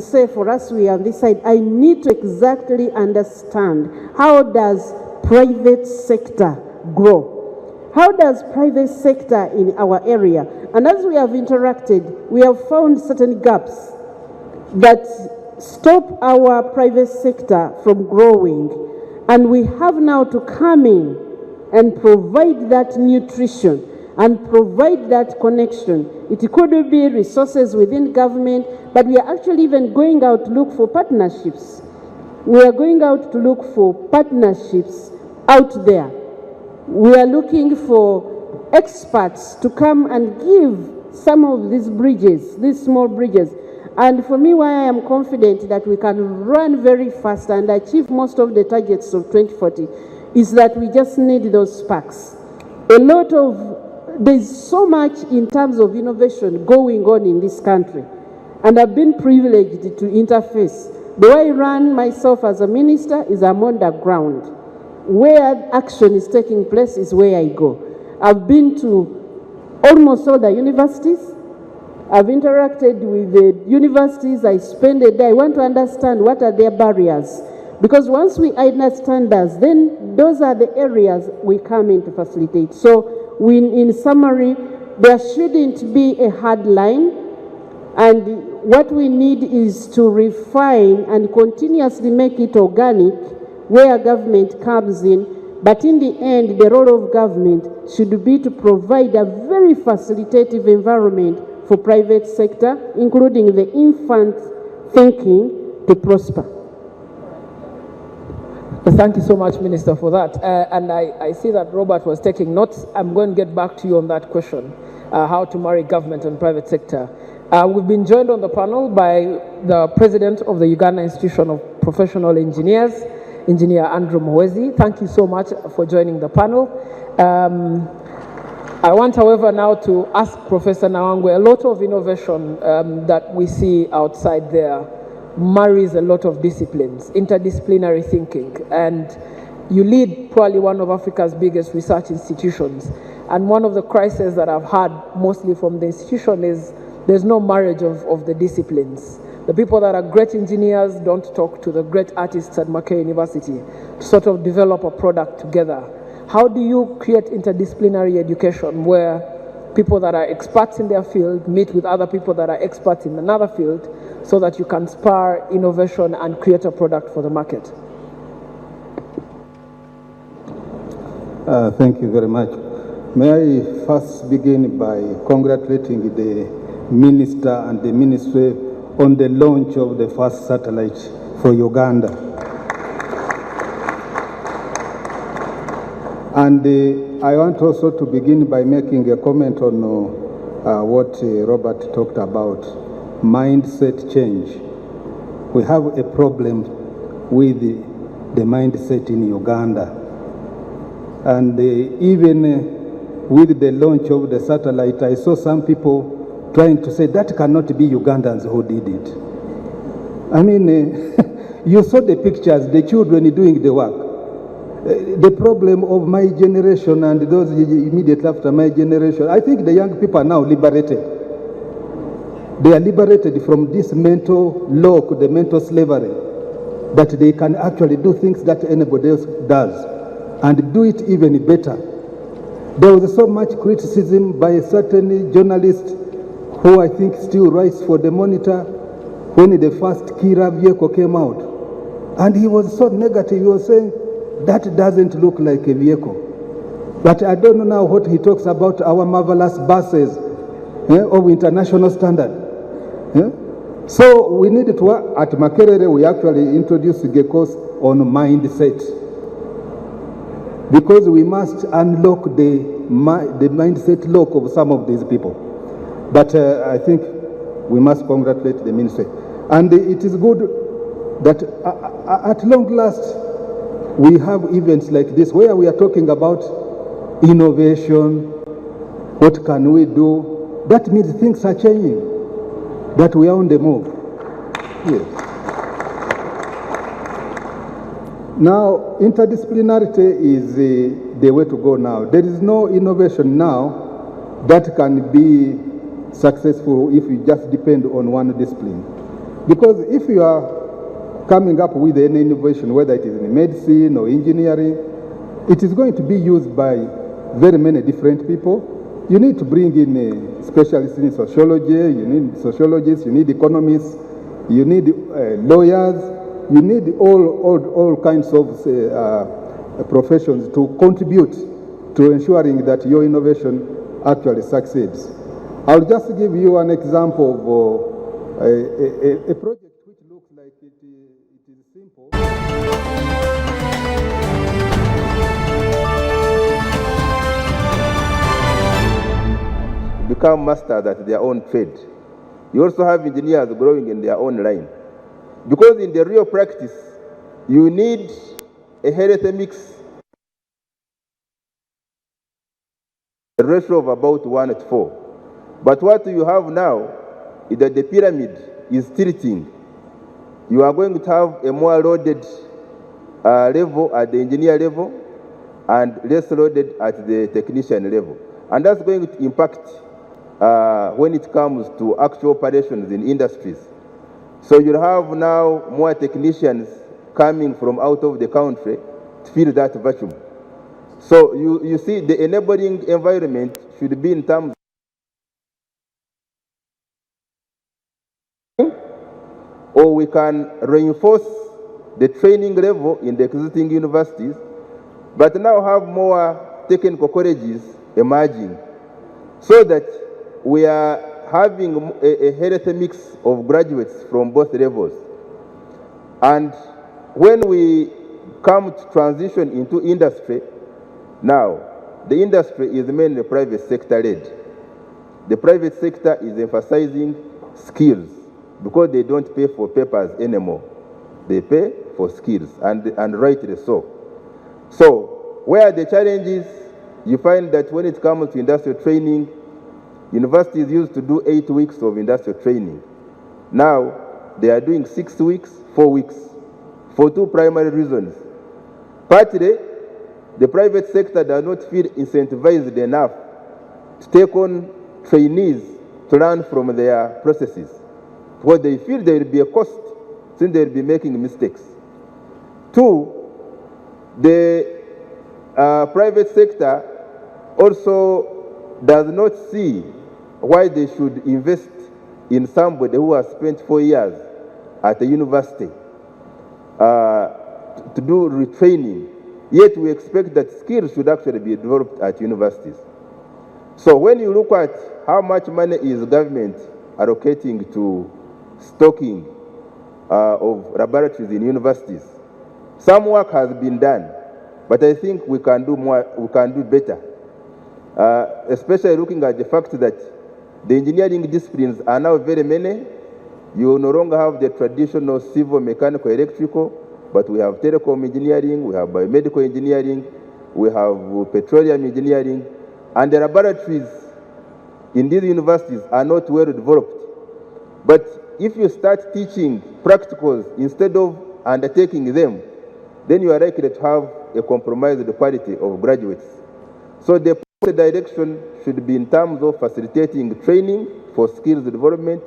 say for us, we are on this side, I need to exactly understand, how does private sector grow? How does private sector in our area? And as we have interacted, we have found certain gaps that stop our private sector from growing. And we have now to come in and provide that nutrition and provide that connection. It could be resources within government, but we are actually even going out to look for partnerships. We are going out to look for partnerships out there. We are looking for experts to come and give some of these bridges, these small bridges. And for me, why I am confident that we can run very fast and achieve most of the targets of 2040 is that we just need those sparks. There's so much in terms of innovation going on in this country. And I've been privileged to interface. The way I run myself as a minister is I'm on the ground. Where action is taking place is where I go. I've been to almost all the universities. I've interacted with the universities. I spend a day. I want to understand what are their barriers. Because once we understand us, then those are the areas we come in to facilitate. So in summary, there shouldn't be a hard line. And what we need is to refine and continuously make it organic where government comes in. But in the end, the role of government should be to provide a very facilitative environment for private sector, including the infant thinking, to prosper. Thank you so much, Minister, for that. And I see that Robert was taking notes. I'm going to get back to you on that question, how to marry government and private sector. We've been joined on the panel by the president of the Uganda Institution of Professional Engineers, Engineer Andrew Muhwezi. Thank you so much for joining the panel. I want, however, now to ask Professor Nawangwe, a lot of innovation that we see outside there marries a lot of disciplines, interdisciplinary thinking, and you lead probably one of Africa's biggest research institutions. And one of the crises that I've had mostly from the institution is there's no marriage of the disciplines. The people that are great engineers don't talk to the great artists at Mackay University to sort of develop a product together. How do you create interdisciplinary education where people that are experts in their field meet with other people that are experts in another field so that you can spur innovation and create a product for the market? Thank you very much. May I first begin by congratulating the Minister and the Ministry on the launch of the first satellite for Uganda. And I want also to begin by making a comment on what Robert talked about, mindset change. We have a problem with the mindset in Uganda. And even with the launch of the satellite, I saw some people trying to say that cannot be Ugandans who did it. I mean, you saw the pictures, the children doing the work. The problem of my generation and those immediately after my generation, I think the young people are now liberated. They are liberated from this mental lock, the mental slavery, that they can actually do things that anybody else does and do it even better. There was so much criticism by a certain journalist who I think still writes for the Monitor when the first Kira vehicle came out. And he was so negative, he was saying, that doesn't look like a vehicle. But I don't know now what he talks about our marvelous buses of international standard. So we needed to, at Makerere, we actually introduced GECOS on mindset. Because we must unlock the mindset lock of some of these people. But I think we must congratulate the ministry. And it is good that at long last, we have events like this where we are talking about innovation, what can we do. That means things are changing, that we are on the move. Yes. Now, interdisciplinarity is the way to go now. There is no innovation now that can be successful if you just depend on one discipline. Because if you are coming up with any innovation, whether it is in medicine or engineering, it is going to be used by very many different people. You need to bring in specialists in sociology, you need sociologists, you need economists, you need lawyers, you need all kinds of professions to contribute to ensuring that your innovation actually succeeds. I'll just give you an example of a project which looks like it is simple. Become masters at their own trade. You also have engineers growing in their own line. Because in the real practice, you need a healthy mix, a ratio of about 1:4. But what you have now is that the pyramid is tilting. You are going to have a more loaded level at the engineer level and less loaded at the technician level. And that's going to impact when it comes to actual operations in industries. So you'll have now more technicians coming from out of the country to fill that vacuum. So you see the enabling environment should be in terms or we can reinforce the training level in the existing universities, but now have more technical colleges emerging so that we are having a healthy mix of graduates from both levels. And when we come to transition into industry, now the industry is mainly private sector led. The private sector is emphasizing skills because they don't pay for papers anymore. They pay for skills, and rightly so. So where the challenge is, you find that when it comes to industrial training, universities used to do 8 weeks of industrial training. Now, they are doing 6 weeks, 4 weeks, for two primary reasons. Partly, the private sector does not feel incentivized enough to take on trainees to learn from their processes, because they feel there will be a cost since they will be making mistakes. Two, the private sector also does not see why they should invest in somebody who has spent 4 years at a university to do retraining, yet we expect that skills should actually be developed at universities. So when you look at how much money is government allocating to stocking of laboratories in universities, some work has been done, but I think we can do more, we can do better, especially looking at the fact that the engineering disciplines are now very many. You no longer have the traditional civil, mechanical, electrical, but we have telecom engineering, we have biomedical engineering, we have petroleum engineering, and the laboratories in these universities are not well developed. But if you start teaching practicals instead of undertaking them, then you are likely to have a compromised quality of graduates. So the direction should be in terms of facilitating training for skills development.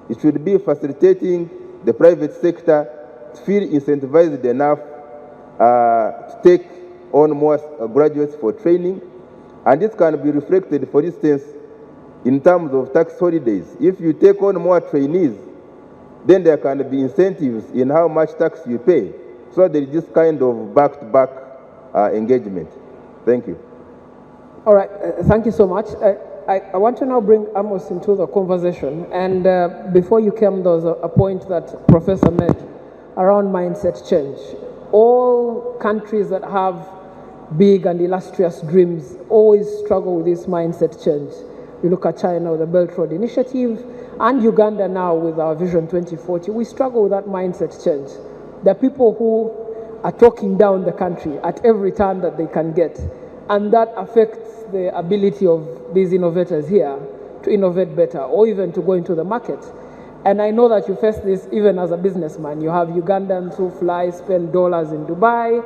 It should be facilitating the private sector to feel incentivized enough to take on more graduates for training. And this can be reflected, for instance, in terms of tax holidays. If you take on more trainees, then there can be incentives in how much tax you pay. So there is this kind of back-to-back engagement. Thank you. All right, thank you so much. I want to now bring Amos into the conversation. And before you came, there was a point that Professor made around mindset change. All countries that have big and illustrious dreams always struggle with this mindset change. You look at China with the Belt Road Initiative, and Uganda now with our Vision 2040. We struggle with that mindset change. There are people who are talking down the country at every turn that they can get. And that affects the ability of these innovators here to innovate better or even to go into the market. And I know that you face this even as a businessman. You have Ugandans who fly, spend dollars in Dubai,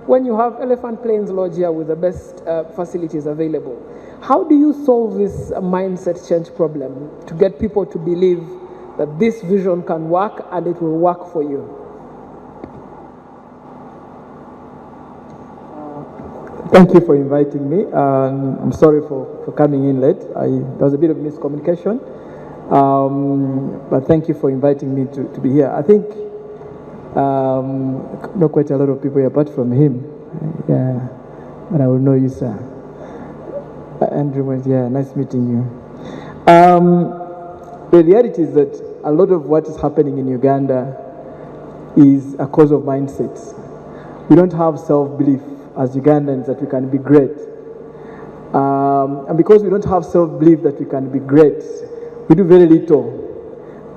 when you have Elephant Plains Lodge here with the best facilities available. How do you solve this mindset change problem to get people to believe that this vision can work and it will work for you. Thank you for inviting me. I'm sorry for coming in late. There was a bit of miscommunication. But thank you for inviting me to be here. I think not quite a lot of people here apart from him. Yeah, but I will know you, sir. Andrew, yeah, nice meeting you. The reality is that a lot of what is happening in Uganda is a cause of mindsets. We don't have self-belief as Ugandans that we can be great. And because we don't have self-belief that we can be great, we do very little.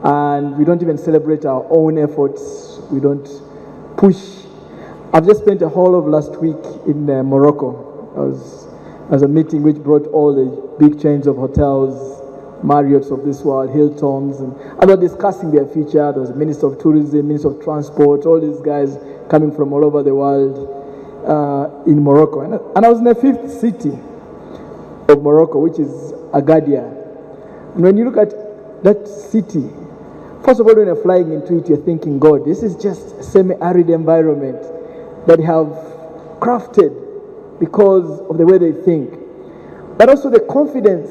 And we don't even celebrate our own efforts. We don't push. I've just spent a whole of last week in Morocco. It was a meeting which brought all the big chains of hotels, Marriott's of this world, Hilton's, and they were discussing their future. There was a Minister of Tourism, Minister of Transport, all these guys coming from all over the world in Morocco. And I was in the 5th city of Morocco, which is Agadir. And when you look at that city, first of all, when you're flying into it, you're thinking, God, this is just a semi-arid environment that have crafted because of the way they think. But also the confidence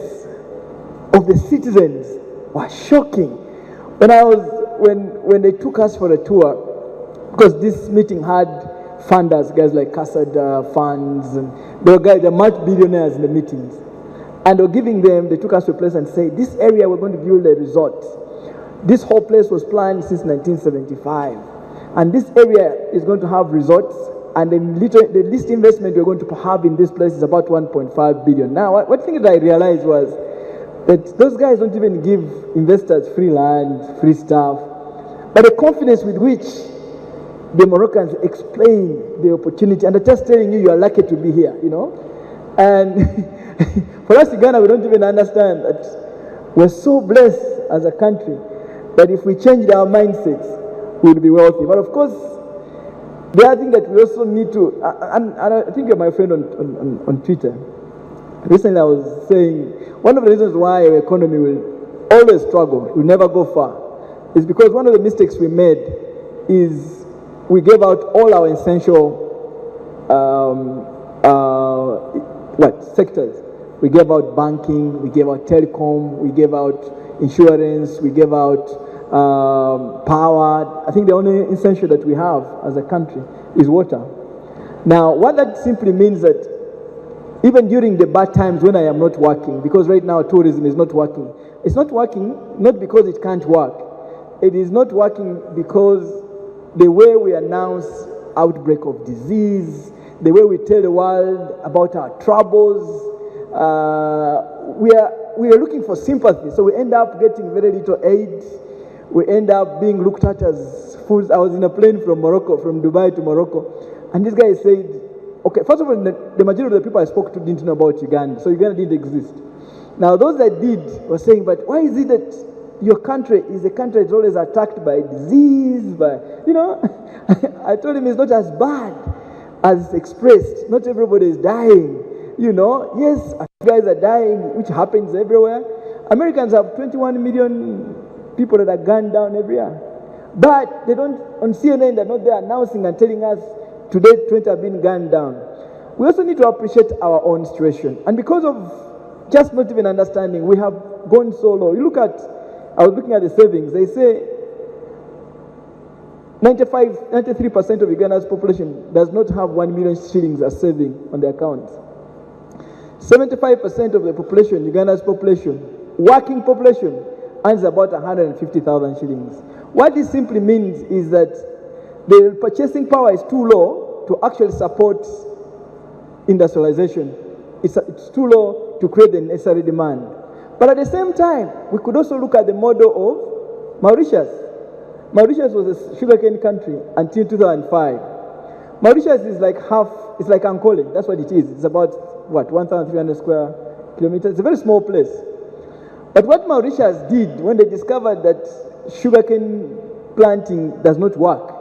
of the citizens was shocking. When they took us for a tour, because this meeting had funders, guys like Casada funds, and there were multi-billionaires in the meetings. And they took us to a place and said, this area we're going to build a resort. This whole place was planned since 1975. And this area is going to have resorts, and the least investment we're going to have in this place is about 1.5 billion. Now, one thing that I realized was that those guys don't even give investors free land, free stuff, but the confidence with which the Moroccans explain the opportunity, and they're just telling you are lucky to be here, you know. And for us in Ghana, we don't even understand that we're so blessed as a country that if we changed our mindsets, we would be wealthy. But of course, the other thing that we also need to, and I think you're my friend on Twitter. Recently I was saying, one of the reasons why our economy will always struggle, will never go far, is because one of the mistakes we made is we gave out all our essential sectors. We gave out banking, we gave out telecom, we gave out insurance, we gave out power. I think the only essential that we have as a country is water. Now, what that simply means that even during the bad times when I am not working, because right now tourism is not working, it's not working not because it can't work. It is not working because the way we announce outbreak of disease, the way we tell the world about our troubles, we are looking for sympathy. So we end up getting very little aid. We end up being looked at as fools. I was in a plane from Morocco, from Dubai to Morocco, and this guy said, okay, first of all, the majority of the people I spoke to didn't know about Uganda, so Uganda didn't exist. Now, those that did were saying, but why is it that your country is a country that's always attacked by disease, by, you know? I told him it's not as bad as expressed. Not everybody is dying, you know? Yes, guys are dying, which happens everywhere. Americans have 21 million people that are gunned down every year. But they don't, on CNN, they're not there announcing and telling us, today 20 have been gunned down. We also need to appreciate our own situation. And because of just not even understanding, we have gone so low. You look at, I was looking at the savings, they say 93% of Uganda's population does not have 1 million shillings as saving on their accounts. 75% of the population, Uganda's population, working population, earns about 150,000 shillings. What this simply means is that the purchasing power is too low to actually support industrialization. It's too low to create the necessary demand. But at the same time, we could also look at the model of Mauritius. Mauritius was a sugarcane country until 2005. Mauritius is like it's like Ankole, that's what it is. It's about, 1,300 square kilometers. It's a very small place. But what Mauritius did when they discovered that sugarcane planting does not work,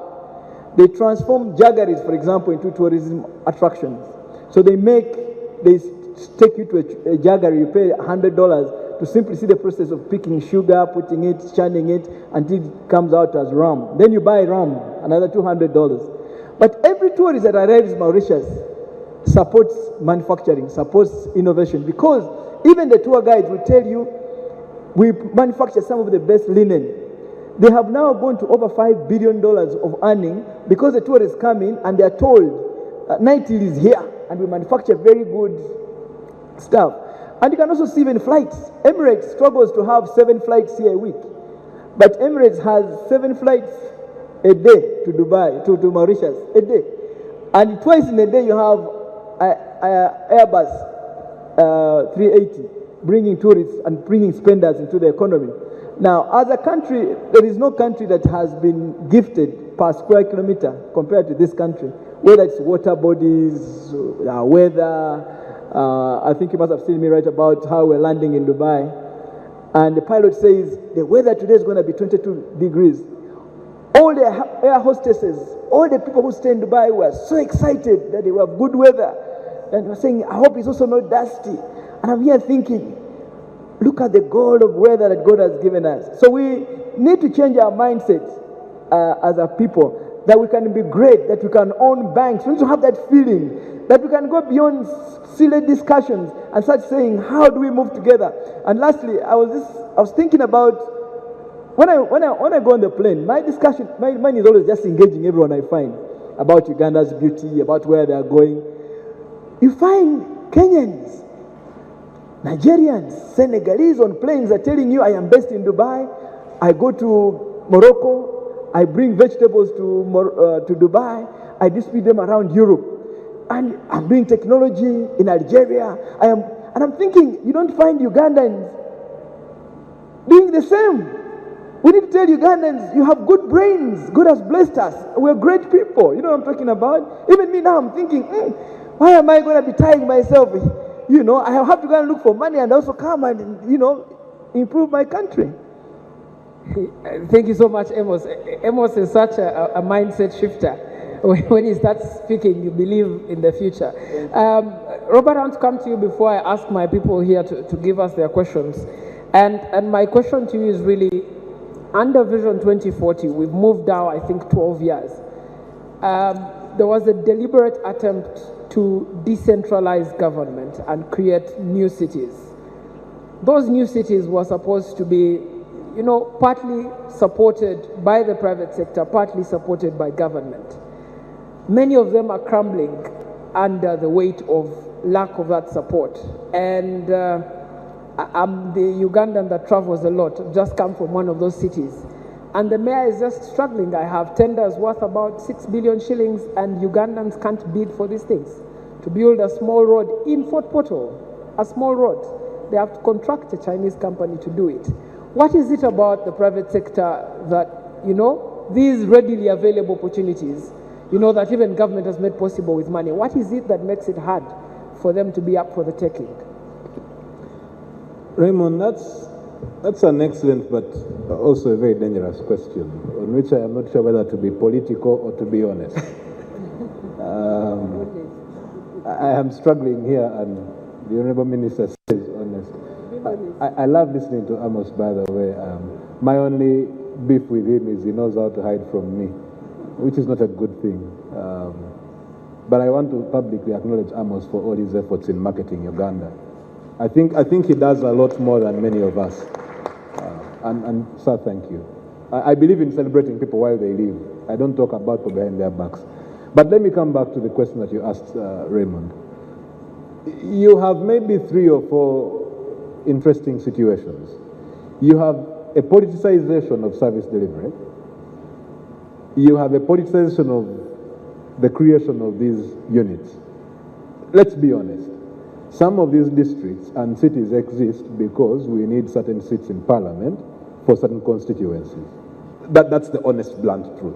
they transformed jaggeries, for example, into tourism attractions. So they take you to a jaggery, you pay $100 to simply see the process of picking sugar, putting it, churning it until it comes out as rum. Then you buy rum, another $200. But every tourist that arrives in Mauritius supports manufacturing, supports innovation, because even the tour guides will tell you, we manufacture some of the best linen. They have now gone to over $5 billion of earning because the tourists come in and they are told, Night Hill is here, and we manufacture very good stuff. And you can also see even flights. Emirates struggles to have 7 flights here a week. But Emirates has 7 flights a day to Dubai, to Mauritius, a day. And twice in a day you have Airbus 380 bringing tourists and bringing spenders into the economy. Now, as a country, there is no country that has been gifted per square kilometer compared to this country, whether it's water bodies, weather. I think you must have seen me write about how we're landing in Dubai. And the pilot says the weather today is going to be 22 degrees. All the air hostesses, all the people who stay in Dubai were so excited that they will have good weather. And we're saying, I hope it's also not dusty. And I'm here thinking, look at the gold of weather that God has given us. So we need to change our mindset as a people, that we can be great, that we can own banks. We need to have that feeling that we can go beyond silly discussions and start saying, how do we move together? And lastly, I was thinking about, when I go on the plane, my mind is always just engaging everyone I find about Uganda's beauty, about where they are going. You find Kenyans, Nigerians, Senegalese on planes are telling you, I am based in Dubai, I go to Morocco, I bring vegetables to Dubai, I distribute them around Europe, and I'm doing technology in Algeria. And I'm thinking, you don't find Ugandans doing the same. We need to tell Ugandans, you have good brains. God has blessed us. We're great people. You know what I'm talking about? Even me now, I'm thinking, why am I going to be tying myself? You know, I have to go and look for money and also come and, improve my country. Thank you so much, Amos. Amos is such a mindset shifter. When he starts speaking, you believe in the future. Robert, I want to come to you before I ask my people here to give us their questions. And my question to you is really, under Vision 2040, we've moved now, I think, 12 years. There was a deliberate attempt to decentralize government and create new cities. Those new cities were supposed to be, partly supported by the private sector, partly supported by government. Many of them are crumbling under the weight of lack of that support. And I'm the Ugandan that travels a lot. I've just come from one of those cities. And the mayor is just struggling. I have tenders worth about 6 billion shillings, and Ugandans can't bid for these things. To build a small road in Fort Portal, a small road, they have to contract a Chinese company to do it. What is it about the private sector that, these readily available opportunities, that even government has made possible with money, what is it that makes it hard for them to be up for the taking? Raymond, that's an excellent but also a very dangerous question, on which I am not sure whether to be political or to be honest. I am struggling here, and the Honourable Minister says honest. I love listening to Amos, by the way. My only beef with him is he knows how to hide from me, which is not a good thing. But I want to publicly acknowledge Amos for all his efforts in marketing Uganda. I think he does a lot more than many of us. And sir, thank you. I believe in celebrating people while they live. I don't talk about people behind their backs. But let me come back to the question that you asked, Raymond. You have maybe 3 or 4 interesting situations. You have a politicization of service delivery. You have a politicization of the creation of these units. Let's be honest. Some of these districts and cities exist because we need certain seats in parliament for certain constituencies. That's the honest, blunt truth.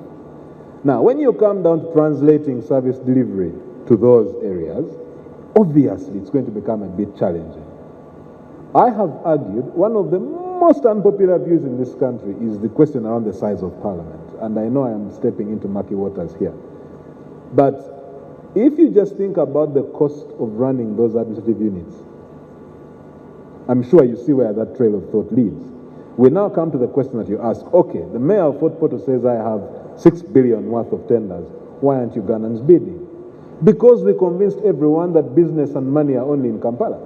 Now, when you come down to translating service delivery to those areas, obviously it's going to become a bit challenging. I have argued one of the most unpopular views in this country is the question around the size of parliament. And I know I am stepping into murky waters here. But if you just think about the cost of running those administrative units, I'm sure you see where that trail of thought leads. We now come to the question that you ask, okay, the mayor of Fort Portal says I have 6 billion worth of tenders. Why aren't Ugandans bidding? Because we convinced everyone that business and money are only in Kampala.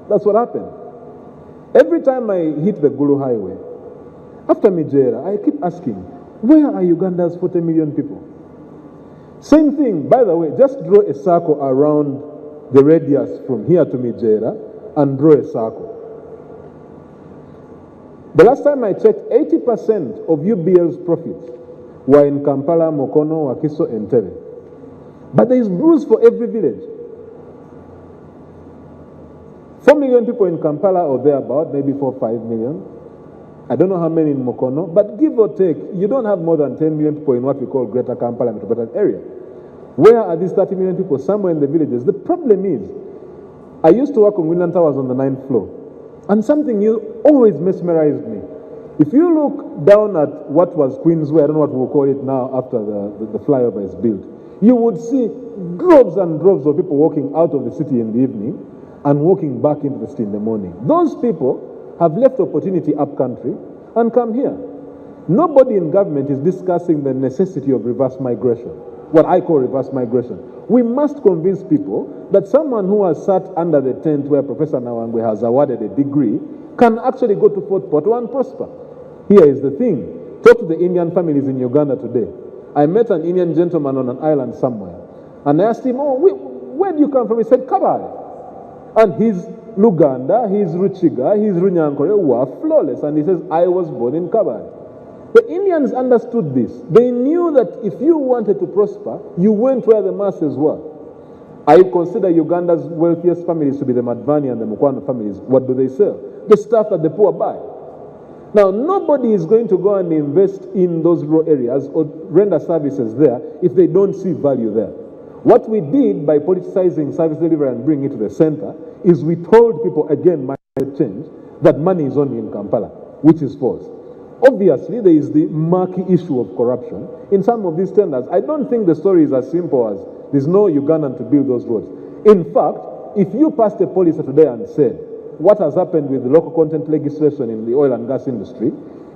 That's what happened. Every time I hit the Gulu Highway, after Mijera, I keep asking, where are Uganda's 40 million people? Same thing, by the way, just draw a circle around the radius from here to Mijera and draw a circle. The last time I checked, 80% of UBL's profits were in Kampala, Mokono, Wakiso, and Entebbe. But there is bruise for every village. 4 million people in Kampala or thereabout, maybe 4 or 5 million. I don't know how many in Mokono, but give or take, you don't have more than 10 million people in what we call Greater Kampala metropolitan area. Where are these 30 million people? Somewhere in the villages. The problem is, I used to work on Winland Towers on the 9th floor, and something always mesmerized me. If you look down at what was Queensway, I don't know what we'll call it now after the flyover is built, you would see droves and droves of people walking out of the city in the evening and walking back into the city in the morning. Those people have left opportunity up country and come here. Nobody in government is discussing the necessity of reverse migration, what I call reverse migration. We must convince people that someone who has sat under the tent where Professor Nawangwe has awarded a degree can actually go to Fort Portal and prosper. Here is the thing. Talk to the Indian families in Uganda today. I met an Indian gentleman on an island somewhere, and I asked him, oh, where do you come from? He said, Kabale. And his Luganda, his Ruchiga, his Runyankore were flawless. And he says, I was born in Kabale. The Indians understood this. They knew that if you wanted to prosper, you went where the masses were. I consider Uganda's wealthiest families to be the Madvani and the Mukwano families. What do they sell? The stuff that the poor buy. Now, nobody is going to go and invest in those rural areas or render services there if they don't see value there. What we did by politicizing service delivery and bringing it to the center is we told people, again, mindset change, that money is only in Kampala, which is false. Obviously, there is the murky issue of corruption in some of these tenders. I don't think the story is as simple as there's no Ugandan to build those roads. In fact, if you passed a policy today and said, what has happened with the local content legislation in the oil and gas industry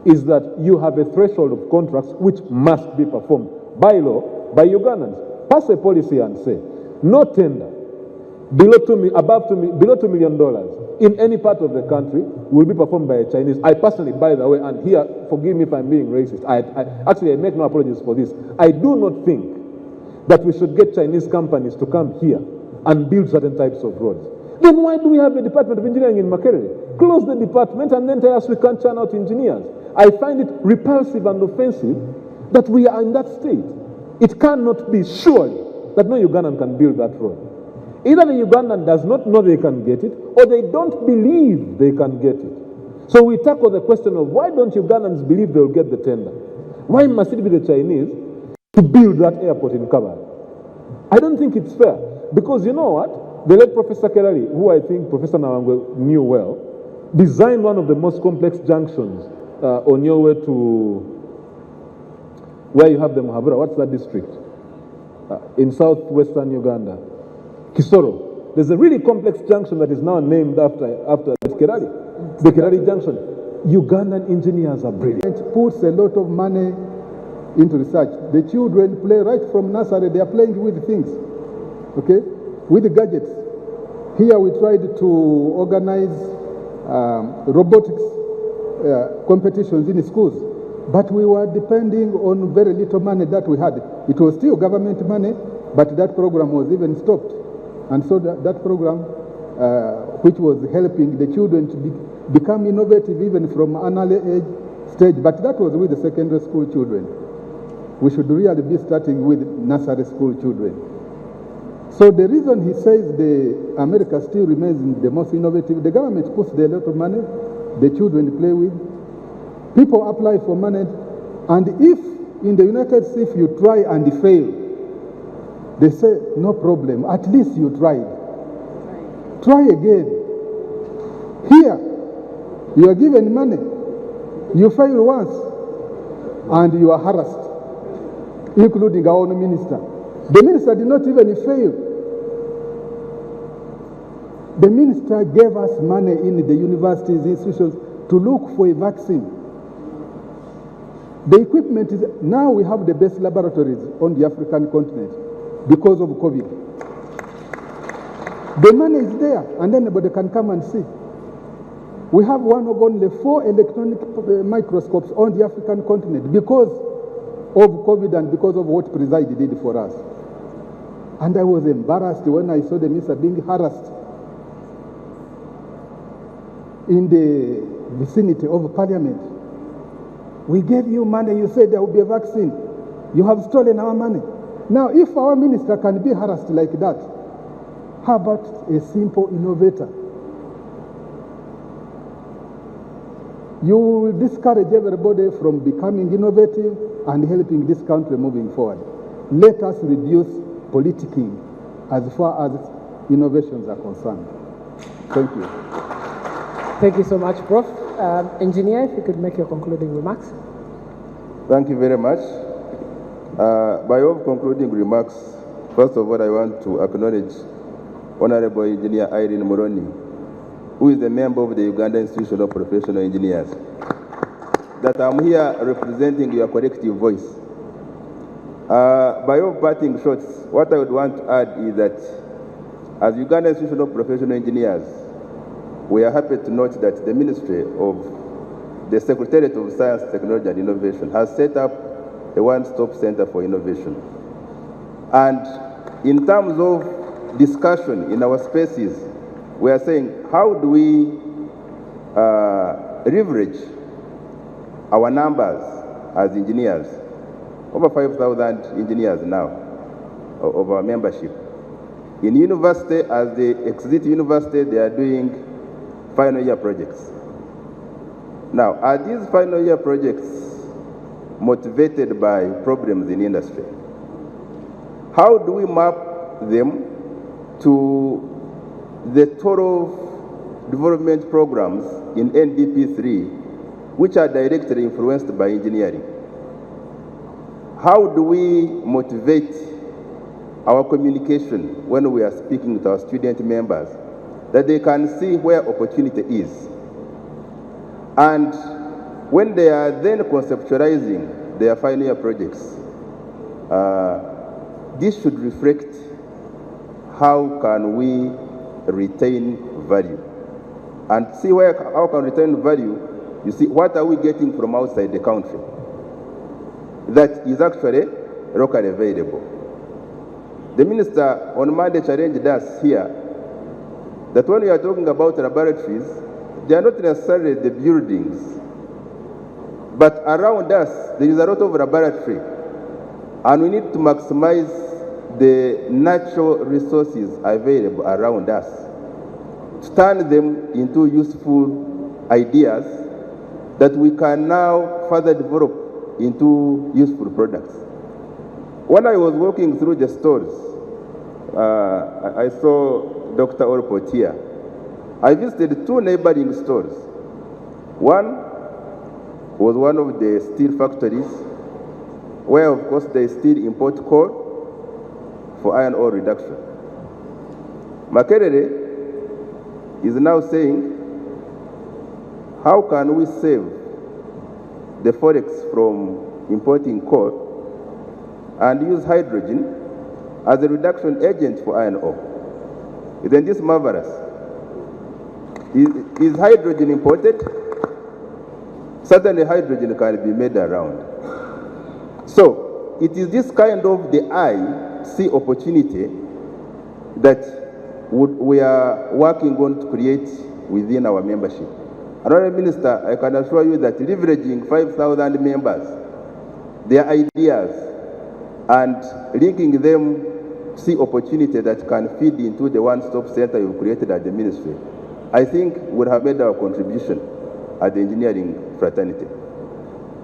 is that you have a threshold of contracts which must be performed by law by Ugandans. Pass a policy and say, no tender below $2 million in any part of the country will be performed by a Chinese. I personally, by the way, and here, forgive me if I'm being racist, I make no apologies for this. I do not think that we should get Chinese companies to come here and build certain types of roads. Then why do we have the Department of Engineering in Makerere? Close the department and then tell us we can't churn out engineers. I find it repulsive and offensive that we are in that state. It cannot be surely that no Ugandan can build that road. Either the Ugandan does not know they can get it, or they don't believe they can get it. So we tackle the question of why don't Ugandans believe they'll get the tender? Why must it be the Chinese to build that airport in Kabale? I don't think it's fair, because you know what? The late Professor Kerali, who I think Professor Nawangwe knew well, designed one of the most complex junctions on your way to where you have the Muhabura. What's that district? In southwestern Uganda. Kisoro. There's a really complex junction that is now named after Kerali. The Kerali junction. Ugandan engineers are brilliant. It puts a lot of money into research. The children play right from nursery. They are playing with things. Okay? With the gadgets. Here we tried to organize robotics competitions in schools, but we were depending on very little money that we had. It was still government money, but that program was even stopped. And so that program, which was helping the children to become innovative even from an early age stage, but that was with the secondary school children. We should really be starting with nursery school children. So the reason he says America still remains the most innovative, the government puts a lot of money, the children play with, people apply for money, and if in the United States you try and fail, they say, no problem, at least you tried. Try again. Here, you are given money, you fail once, and you are harassed, including our own minister. The minister did not even fail. The minister gave us money in the universities, institutions to look for a vaccine. The equipment is, now we have the best laboratories on the African continent because of COVID. The money is there, and anybody can come and see. We have one of only 4 electronic microscopes on the African continent because of COVID and because of what Preside did for us. And I was embarrassed when I saw the minister being harassed in the vicinity of Parliament. We gave you money, you said there will be a vaccine. You have stolen our money. Now, if our minister can be harassed like that, how about a simple innovator? You will discourage everybody from becoming innovative and helping this country moving forward. Let us reduce politicking as far as innovations are concerned. Thank you. Thank you so much, Prof. Engineer, if you could make your concluding remarks. Thank you very much. By way of concluding remarks, first of all, I want to acknowledge Honorable Engineer Irene Moroni, who is a member of the Uganda Institution of Professional Engineers, that I'm here representing your collective voice. By way of parting shots, what I would want to add is that as Uganda Institution of Professional Engineers, we are happy to note that the Ministry of the Secretariat of Science, Technology and Innovation has set up a one-stop center for innovation. And in terms of discussion in our spaces, we are saying, how do we leverage our numbers as engineers? Over 5,000 engineers now of our membership. In university, as they exit university, they are doing final year projects. Now, are these final year projects motivated by problems in industry? How do we map them to the total development programs in NDP 3, which are directly influenced by engineering? How do we motivate our communication when we are speaking with our student members, that they can see where opportunity is? And when they are then conceptualizing their final year projects, this should reflect how can we retain value. And see how can we retain value, you see, what are we getting from outside the country that is actually locally available? The minister on Monday challenged us here that when we are talking about laboratories, they are not necessarily the buildings, but around us there is a lot of laboratory, and we need to maximize the natural resources available around us, to turn them into useful ideas that we can now further develop into useful products. When I was walking through the stores, I saw Dr. Orpot here. I visited 2 neighboring stores. One was one of the steel factories, where of course they still import coal for iron ore reduction. Makerere is now saying, how can we save the forex from importing coal and use hydrogen as a reduction agent for iron ore? Isn't this marvelous? Is hydrogen imported? Certainly hydrogen can be made around. So it is this kind of the eye see opportunity that we are working on to create within our membership. Honorable Minister, I can assure you that leveraging 5,000 members, their ideas, and linking them see opportunity that can feed into the one-stop center you've created at the ministry, I think would have made our contribution at the engineering fraternity.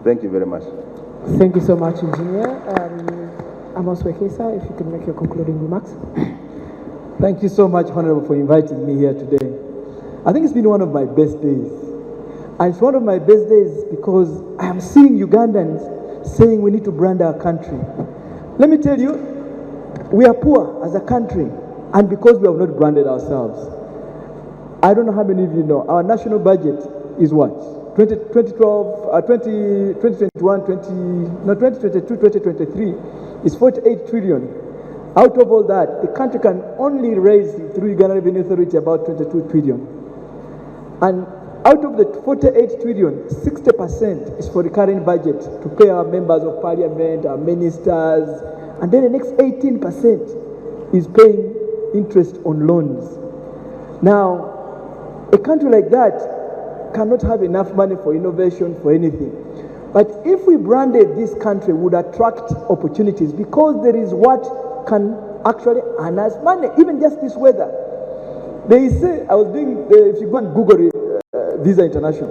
Thank you very much. Thank you so much, Engineer. Amos Wekesa, if you can make your concluding remarks. Thank you so much, Honorable, for inviting me here today. I think it's been one of my best days. And it's one of my best days because I am seeing Ugandans saying we need to brand our country. Let me tell you, we are poor as a country, and because we have not branded ourselves. I don't know how many of you know, our national budget is what? 2022, 2023 is 48 trillion. Out of all that, the country can only raise through Uganda Revenue Authority about 22 trillion. And out of the 48 trillion, 60% is for the current budget to pay our members of parliament, our ministers, and then the next 18% is paying interest on loans. Now, a country like that cannot have enough money for innovation, for anything. But if we branded this country, would attract opportunities, because there is what can actually earn us money, even just this weather. They say, I was doing, if you go and Google it, Visa International.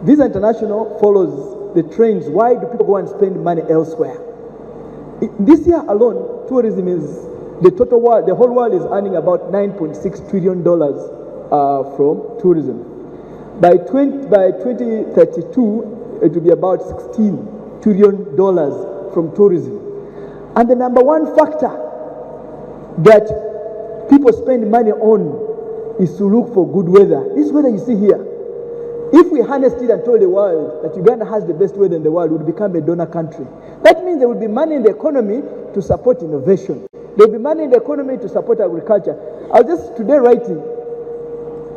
Visa International follows the trends. Why do people go and spend money elsewhere? This year alone, tourism is, the total world, the whole world is earning about $9.6 trillion from tourism. By 2032, it will be about $16 trillion from tourism. And the number one factor that people spend money on is to look for good weather. This weather you see here, if we harnessed it and told the world that Uganda has the best weather in the world, we would become a donor country. That means there will be money in the economy to support innovation. There will be money in the economy to support agriculture. I was just today writing,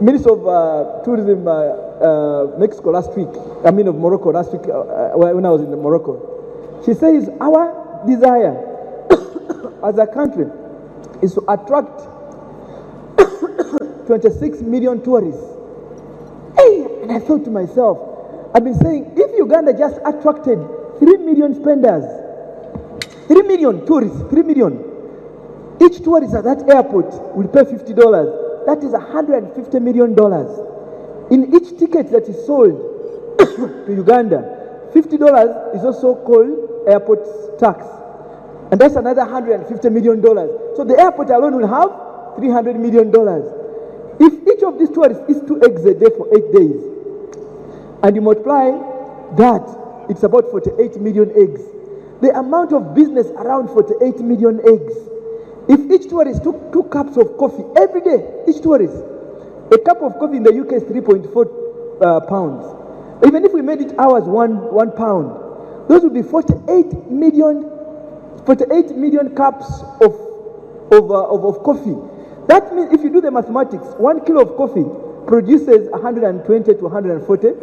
Minister of Tourism, Mexico last week, of Morocco last week, when I was in Morocco. She says our desire as a country is to attract 26 million tourists. Hey, and I thought to myself, I've been saying, if Uganda just attracted 3 million spenders, 3 million tourists, 3 million, each tourist at that airport will pay $50. That is $150 million. In each ticket that is sold to Uganda, $50 is also called airport tax. And that's another $150 million. So the airport alone will have $300 million. If each of these tourists is to exit there for 8 days, and you multiply that, it's about 48 million eggs. The amount of business around 48 million eggs. If each tourist took 2 cups of coffee every day, each tourist, a cup of coffee in the UK is 3.4 pounds. Even if we made it hours, one pound, those would be 48 million cups of coffee. That means if you do the mathematics, 1 kilo of coffee produces 120 to 140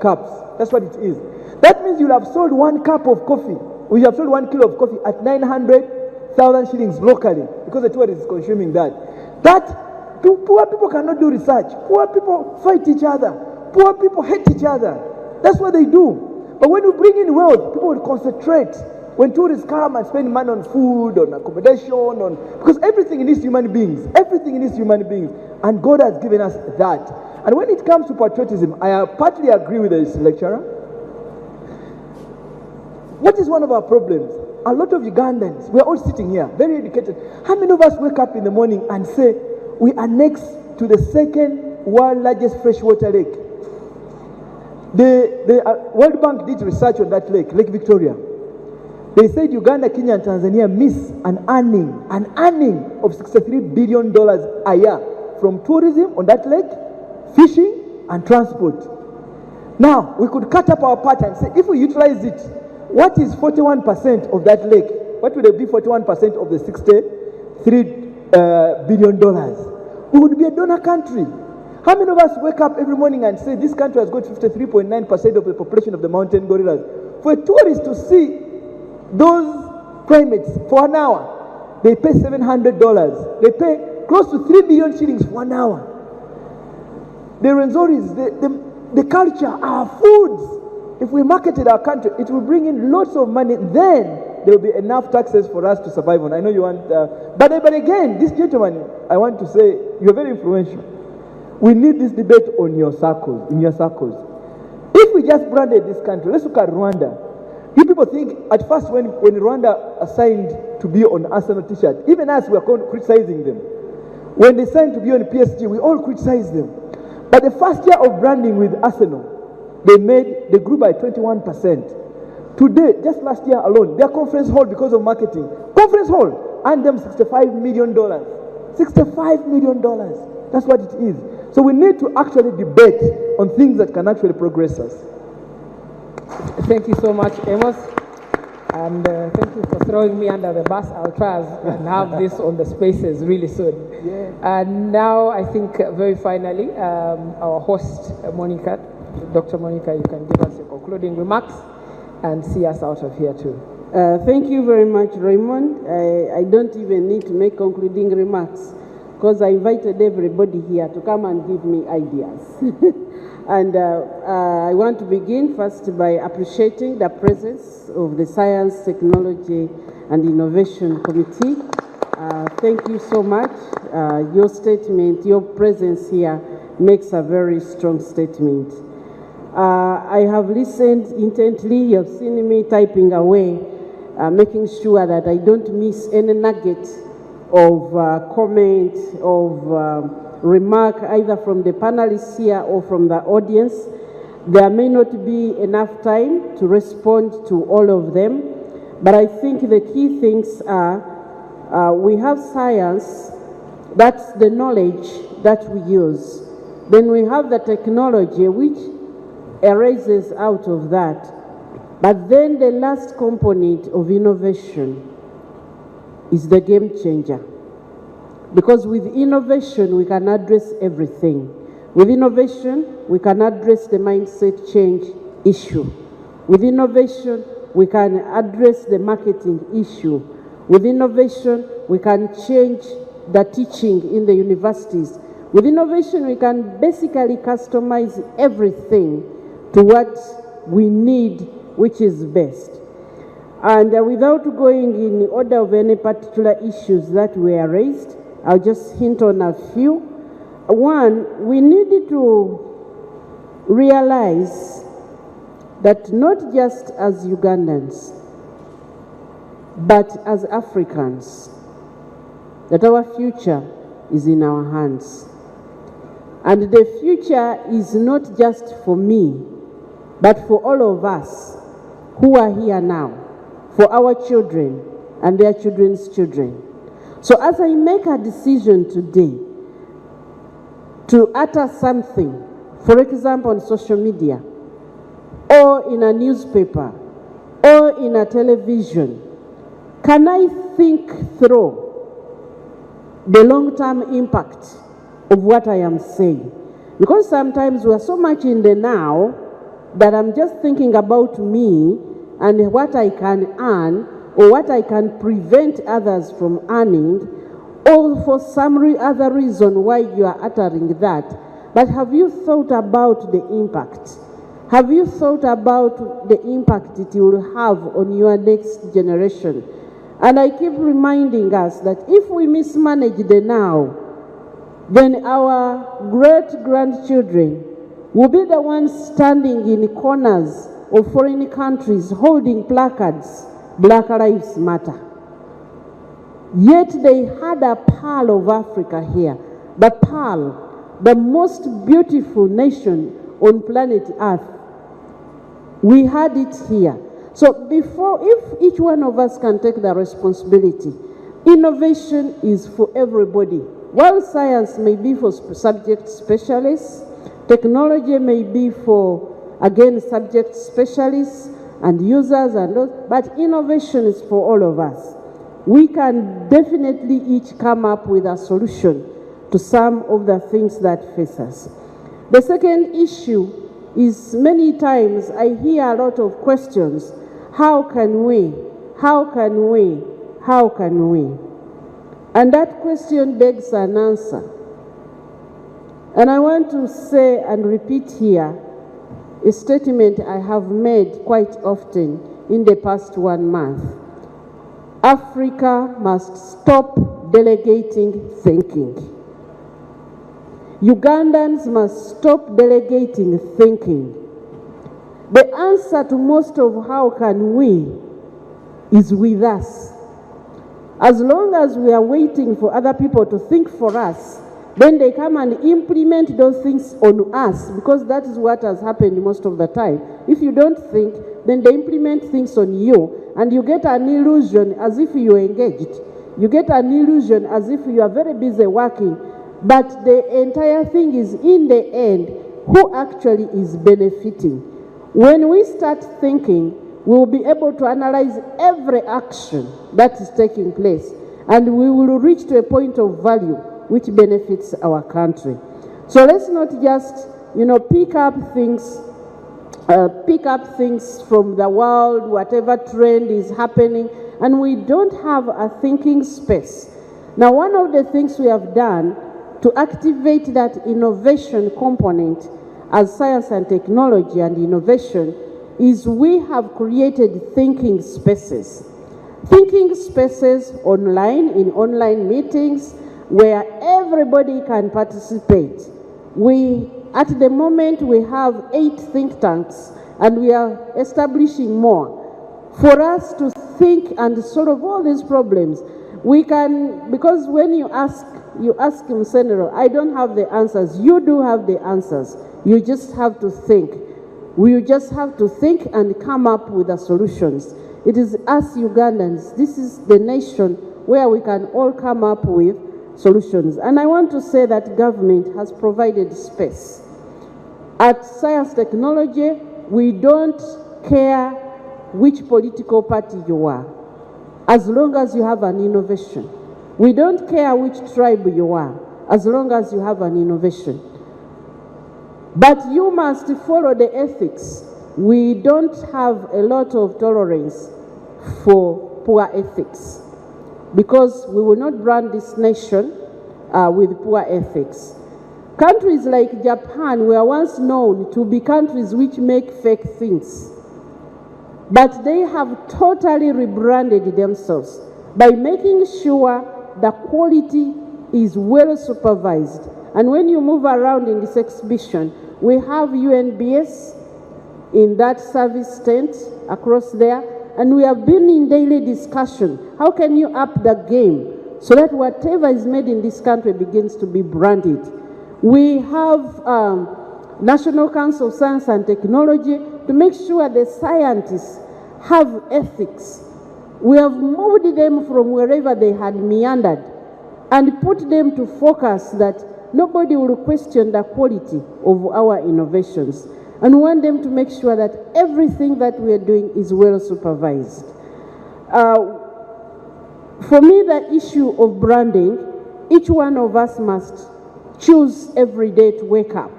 cups. That's what it is. That means you'll have sold 1 cup of coffee, or you have sold 1 kilo of coffee at 900,000 shillings locally, because the tourist is consuming that. Poor people cannot do research. Poor people fight each other. Poor people hate each other. That's what they do. But when you bring in wealth, people will concentrate. When tourists come and spend money on food, on accommodation, because everything needs human beings. Everything needs human beings. And God has given us that. And when it comes to patriotism, I partly agree with this lecturer. What is one of our problems? A lot of Ugandans, we're all sitting here, very educated. How many of us wake up in the morning and say, we are next to the second world largest freshwater lake? The World Bank did research on that lake, Lake Victoria. They said Uganda, Kenya, and Tanzania miss an earning of $63 billion a year from tourism on that lake, fishing, and transport. Now, we could cut up our part and say, if we utilize it, what is 41% of that lake? What would it be 41% of the $63 billion? We would be a donor country. How many of us wake up every morning and say, this country has got 53.9% of the population of the mountain gorillas? For a tourist to see those primates for an hour, they pay $700. They pay close to 3 million shillings for 1 hour. The Renzoris, the culture, our foods. If we marketed our country, it will bring in lots of money. Then there will be enough taxes for us to survive on. I know you want, but again, this gentleman, I want to say, you're very influential. We need this debate on your circles, in your circles. If we just branded this country, let's look at Rwanda. You people think, at first when Rwanda signed to be on Arsenal t-shirt, even us, we are criticizing them. When they signed to be on PSG, we all criticized them. But the first year of branding with Arsenal, they grew by 21%. Today, just last year alone, their conference hall, because of marketing, conference hall earned them $65 million. $65 million. That's what it is. So we need to actually debate on things that can actually progress us. Thank you so much, Amos. And thank you for throwing me under the bus. I'll try and have this on the spaces really soon. Yeah. And now I think very finally, our host, Monica, Dr. Monica, you can give us your concluding remarks and see us out of here too. Thank you very much, Raymond. I don't even need to make concluding remarks because I invited everybody here to come and give me ideas. And I want to begin first by appreciating the presence of the Science, Technology and Innovation Committee. Thank you so much. Your statement, your presence here makes a very strong statement. I have listened intently. You have seen me typing away, making sure that I don't miss any nugget of comment, of remark, either from the panelists here or from the audience. There may not be enough time to respond to all of them, but I think the key things are we have science, that's the knowledge that we use. Then we have the technology, which arises out of that. But then the last component of innovation is the game changer. Because with innovation, we can address everything. With innovation, we can address the mindset change issue. With innovation, we can address the marketing issue. With innovation, we can change the teaching in the universities. With innovation, we can basically customize everything to what we need, which is best. And without going in order of any particular issues that were raised, I'll just hint on a few. One, we needed to realize that not just as Ugandans, but as Africans, that our future is in our hands. And the future is not just for me, but for all of us who are here now, for our children and their children's children. So as I make a decision today to utter something, for example on social media, or in a newspaper, or in a television, can I think through the long-term impact of what I am saying? Because sometimes we are so much in the now that I'm just thinking about me and what I can earn or what I can prevent others from earning, or for some other reason why you are uttering that. But have you thought about the impact? Have you thought about the impact it will have on your next generation? And I keep reminding us that if we mismanage the now, then our great-grandchildren will be the ones standing in corners of foreign countries holding placards, Black Lives Matter. Yet they had a pearl of Africa here, the pearl, the most beautiful nation on planet Earth. We had it here. So if each one of us can take the responsibility, innovation is for everybody. While science may be for subject specialists, technology may be for, again, subject specialists and users and those, but innovation is for all of us. We can definitely each come up with a solution to some of the things that face us. The second issue is many times I hear a lot of questions. How can we? How can we? How can we? And that question begs an answer. And I want to say and repeat here a statement I have made quite often in the past 1 month. Africa must stop delegating thinking. Ugandans must stop delegating thinking. The answer to most of how can we is with us. As long as we are waiting for other people to think for us, then they come and implement those things on us, because that is what has happened most of the time. If you don't think, then they implement things on you, and you get an illusion as if you are engaged. You get an illusion as if you are very busy working, but the entire thing is, in the end, who actually is benefiting. When we start thinking, we will be able to analyze every action that is taking place, and we will reach to a point of value which benefits our country. So let's not just, pick up things from the world, whatever trend is happening, and we don't have a thinking space. Now, one of the things we have done to activate that innovation component as science and technology and innovation is we have created thinking spaces. Thinking spaces online, in online meetings, where everybody can participate. At the moment, we have 8 think tanks, and we are establishing more. For us to think and solve all these problems, we can, because when you ask Msenero, I don't have the answers. You do have the answers. You just have to think. We just have to think and come up with the solutions. It is us Ugandans. This is the nation where we can all come up with solutions. And I want to say that government has provided space. At Science Technology, we don't care which political party you are, as long as you have an innovation. We don't care which tribe you are, as long as you have an innovation. But you must follow the ethics. We don't have a lot of tolerance for poor ethics, because we will not run this nation with poor ethics. Countries like Japan were once known to be countries which make fake things, but they have totally rebranded themselves by making sure the quality is well supervised. And when you move around in this exhibition, we have UNBS in that service tent across there, and we have been in daily discussion. How can you up the game so that whatever is made in this country begins to be branded? We have National Council of Science and Technology to make sure the scientists have ethics. We have moved them from wherever they had meandered and put them to focus that nobody will question the quality of our innovations, and want them to make sure that everything that we are doing is well supervised. For me, the issue of branding, each one of us must choose every day to wake up.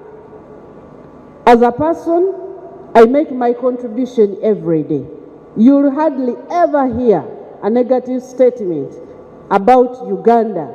As a person, I make my contribution every day. You'll hardly ever hear a negative statement about Uganda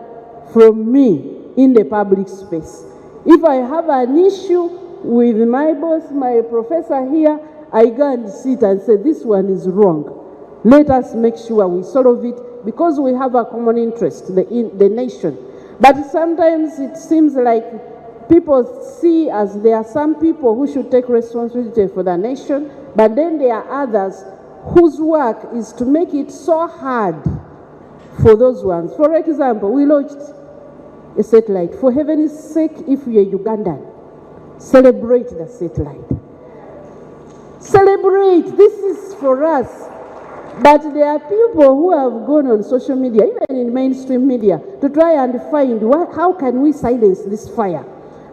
from me in the public space. If I have an issue with my boss, my professor here, I go and sit and say, this one is wrong. Let us make sure we solve it, because we have a common interest, the nation. But sometimes it seems like people see as there are some people who should take responsibility for the nation, but then there are others whose work is to make it so hard for those ones. For example, we launched a satellite. For heaven's sake, if you're Ugandan, celebrate the satellite. Celebrate. This is for us. But there are people who have gone on social media, even in mainstream media, to try and find how can we silence this fire?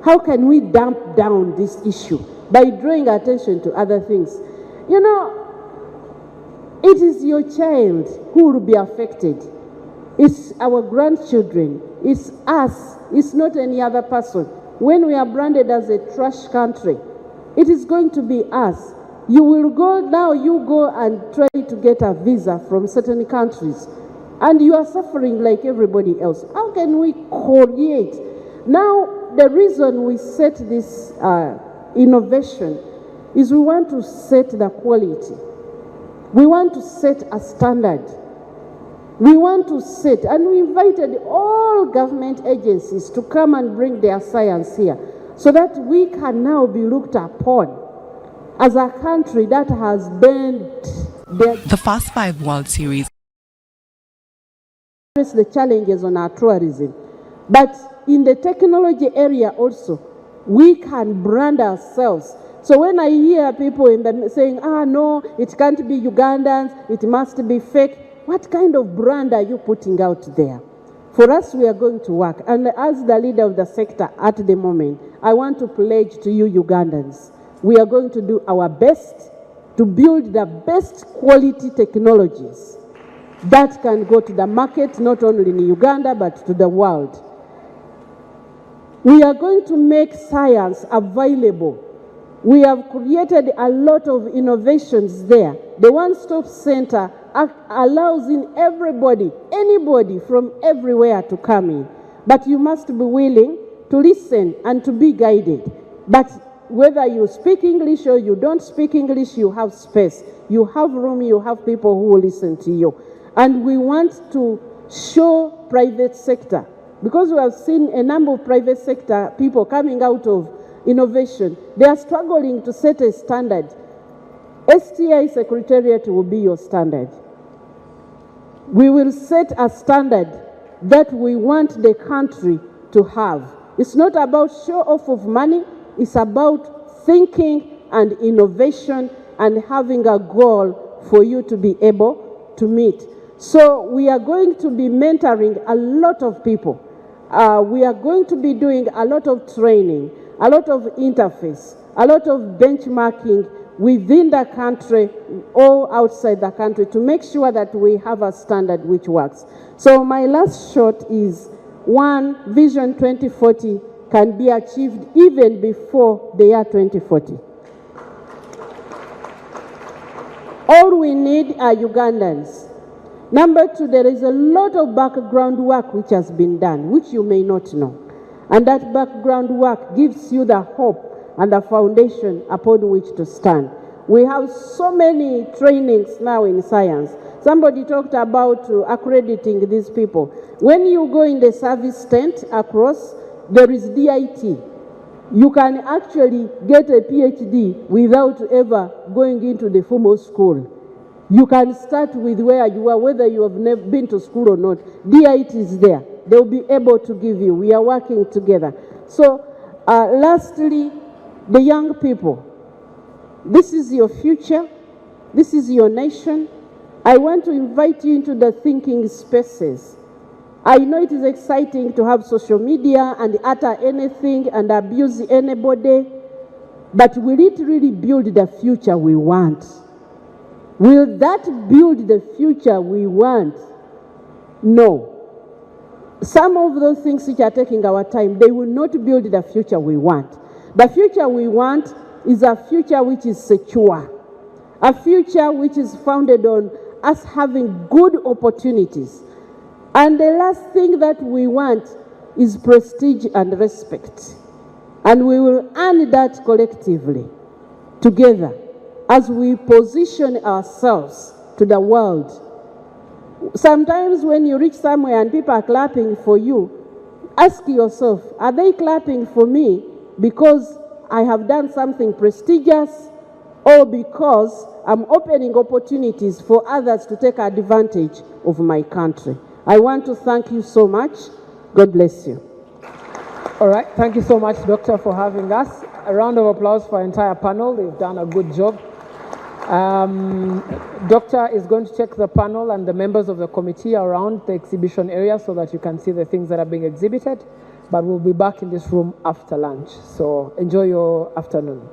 How can we damp down this issue by drawing attention to other things? You know, it is your child who will be affected. It's our grandchildren. It's us. It's not any other person. When we are branded as a trash country, it is going to be us. You will go now, you go and try to get a visa from certain countries, and you are suffering like everybody else. How can we create? Now, the reason we set this innovation is we want to set the quality. We want to set a standard. We want to set, and we invited all government agencies to come and bring their science here, so that we can now be looked upon as a country that has bent the Fast 5 World Series. The challenges on our tourism. But in the technology area also, we can brand ourselves. So when I hear people saying, no, it can't be Ugandans, it must be fake, what kind of brand are you putting out there? For us, we are going to work. And as the leader of the sector at the moment, I want to pledge to you Ugandans, we are going to do our best to build the best quality technologies that can go to the market, not only in Uganda, but to the world. We are going to make science available. We have created a lot of innovations there. The one-stop center allows in everybody, anybody from everywhere to come in. But you must be willing to listen and to be guided. But whether you speak English or you don't speak English, you have space. You have room, you have people who will listen to you. And we want to show private sector, because we have seen a number of private sector people coming out of innovation. They are struggling to set a standard. STI Secretariat will be your standard. We will set a standard that we want the country to have. It's not about show off of money. It's about thinking and innovation and having a goal for you to be able to meet. So we are going to be mentoring a lot of people. We are going to be doing a lot of training, a lot of interface, a lot of benchmarking within the country or outside the country to make sure that we have a standard which works. So my last shot is, one, Vision 2040 can be achieved even before the year 2040. All we need are Ugandans. Number two, there is a lot of background work which has been done, which you may not know. And that background work gives you the hope and the foundation upon which to stand. We have so many trainings now in science. Somebody talked about accrediting these people. When you go in the service tent across, there is DIT. You can actually get a PhD without ever going into the formal school. You can start with where you are, whether you have never been to school or not. DIT is there. They will be able to give you. We are working together. So, lastly, the young people. This is your future. This is your nation. I want to invite you into the thinking spaces. I know it is exciting to have social media and utter anything and abuse anybody, but will it really build the future we want? Will that build the future we want? No. Some of those things which are taking our time, they will not build the future we want. The future we want is a future which is secure, a future which is founded on us having good opportunities. And the last thing that we want is prestige and respect. And we will earn that collectively, together, as we position ourselves to the world. Sometimes when you reach somewhere and people are clapping for you, ask yourself, are they clapping for me because I have done something prestigious, or because I'm opening opportunities for others to take advantage of my country? I want to thank you so much. God bless you. All right, thank you so much, Doctor, for having us. A round of applause for our entire panel. They've done a good job. Doctor is going to take the panel and the members of the committee around the exhibition area so that you can see the things that are being exhibited. But we'll be back in this room after lunch. So enjoy your afternoon.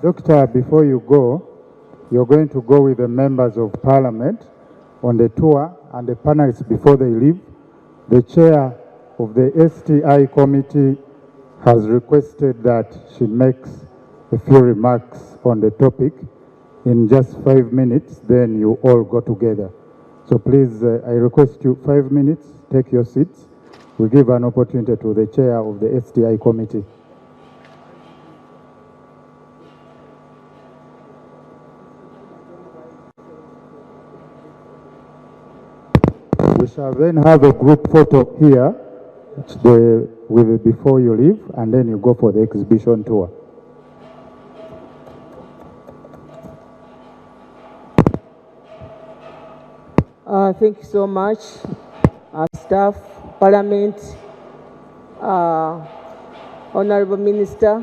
Doctor, before you go, you're going to go with the members of parliament on the tour and the panelists before they leave. The chair of the STI committee has requested that she makes a few remarks on the topic in just 5 minutes, then you all go together. So please, I request you 5 minutes, take your seats. We give an opportunity to the chair of the STI committee. We shall then have a group photo here before you leave, and then you go for the exhibition tour. Thank you so much, staff, Parliament, Honorable Minister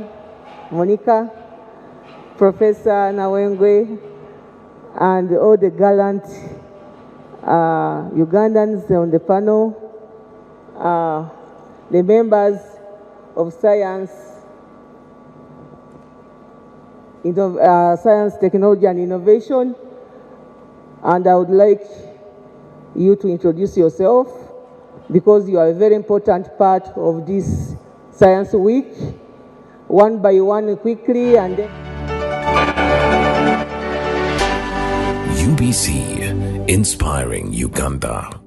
Monica, Professor Nawengwe, and all the gallant Ugandans on the panel, the members of Science, Technology and Innovation, and I would like you to introduce yourself because you are a very important part of this Science Week, one by one quickly, and then UBC, inspiring Uganda.